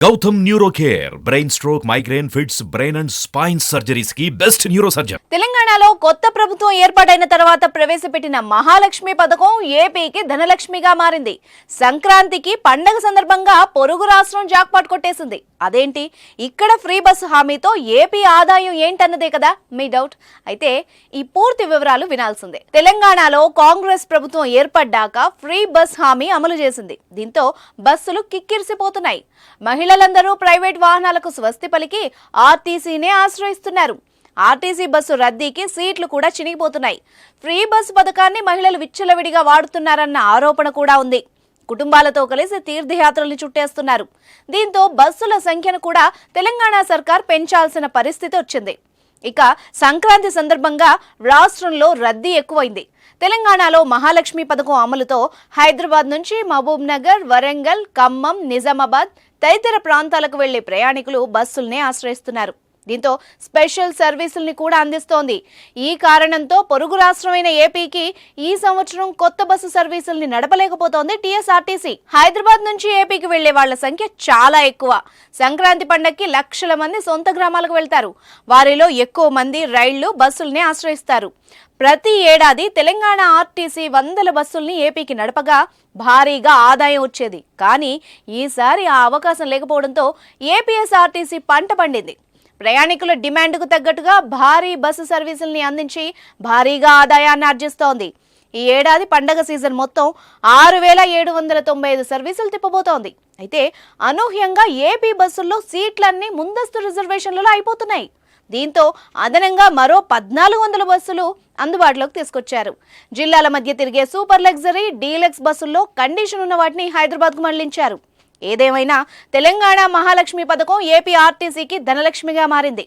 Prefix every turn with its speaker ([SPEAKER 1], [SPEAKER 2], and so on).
[SPEAKER 1] Gautam neuro care brain stroke migraine fits brain and spine surgeries కి best neuro surgeon.
[SPEAKER 2] తెలంగాణలో కొత్త ప్రభుత్వం ఏర్పాటైన తర్వాత ప్రవేశపెట్టిన మహాలక్ష్మి పథకం ఏపీకి ధనలక్ష్మిగా మారింది. సంక్రాంతికి పండగ సందర్భంగా పొరుగు రాష్ట్రం జాక్పాట్ కొట్టేసింది. అదేంటి, ఇక్కడ ఫ్రీ బస్సు హామీతో ఏపీ ఆదాయం ఏంటన్నదే కదా మీ డౌట్. అయితే ఈ పూర్తి వివరాలు వినాల్సిందే. తెలంగాణలో కాంగ్రెస్ ప్రభుత్వం ఏర్పడ్డాక ఫ్రీ బస్ హామీ అమలు చేసింది. దీంతో బస్సులు కిక్కిరిసిపోతున్నాయి. మహిళలందరూ ప్రైవేట్ వాహనాలకు స్వస్తి పలికి ఆర్టీసీనే ఆశ్రయిస్తున్నారు. ఆర్టీసీ బస్సు రద్దీకి సీట్లు కూడా చినిగిపోతున్నాయి. ఫ్రీ బస్ పథకాన్ని మహిళలు విచ్చలవిడిగా వాడుతున్నారన్న ఆరోపణ కూడా ఉంది. కుటుంబాలతో కలిసి తీర్థయాత్రల్ని చుట్టేస్తున్నారు. దీంతో బస్సుల సంఖ్యను కూడా తెలంగాణ సర్కార్ పెంచాల్సిన పరిస్థితి వచ్చింది. ఇక సంక్రాంతి సందర్భంగా రాష్ట్రంలో రద్దీ ఎక్కువైంది. తెలంగాణలో మహాలక్ష్మి పథకం అమలుతో హైదరాబాద్ నుంచి మహబూబ్ నగర్, వరంగల్, ఖమ్మం, నిజామాబాద్ తదితర ప్రాంతాలకు వెళ్లే ప్రయాణికులు బస్సుల్నే ఆశ్రయిస్తున్నారు. దీంతో స్పెషల్ సర్వీసుల్ని కూడా అందిస్తోంది. ఈ కారణంతో పొరుగు రాష్ట్రమైన ఏపీకి ఈ సంవత్సరం కొత్త బస్సు సర్వీసుల్ని నడపలేకపోతోంది టీఎస్ఆర్టీసీ. హైదరాబాద్ నుంచి ఏపీకి వెళ్లే వాళ్ల సంఖ్య చాలా ఎక్కువ. సంక్రాంతి పండగకి లక్షల మంది సొంత గ్రామాలకు వెళ్తారు. వారిలో ఎక్కువ మంది రైళ్లు, బస్సుల్ని ఆశ్రయిస్తారు. ప్రతి ఏడాది తెలంగాణ ఆర్టీసీ వందల బస్సుల్ని ఏపీకి నడపగా భారీగా ఆదాయం వచ్చేది. కానీ ఈసారి ఆ అవకాశం లేకపోవడంతో ఏపీఎస్ఆర్టీసీ పంట పండింది. ప్రయాణికుల డిమాండ్కు తగ్గట్టుగా భారీ బస్సు సర్వీసుల్ని అందించి భారీగా ఆదాయాన్ని ఆర్జిస్తోంది. ఈ ఏడాది పండగ సీజన్ మొత్తం 6,795 సర్వీసులు తిప్పబోతోంది. అయితే అనూహ్యంగా ఏపీ బస్సుల్లో సీట్లన్నీ ముందస్తు రిజర్వేషన్లలో అయిపోతున్నాయి. దీంతో అదనంగా మరో 1,400 బస్సులు అందుబాటులోకి తీసుకొచ్చారు. జిల్లాల మధ్య తిరిగే సూపర్ లగ్జరీ, డీలక్స్ బస్సుల్లో కండిషన్ ఉన్న వాటిని హైదరాబాద్కు మళ్లించారు. ఏదేమైనా తెలంగాణ మహాలక్ష్మి పథకం ఏపీ ఆర్టీసీకి ధనలక్ష్మిగా మారింది.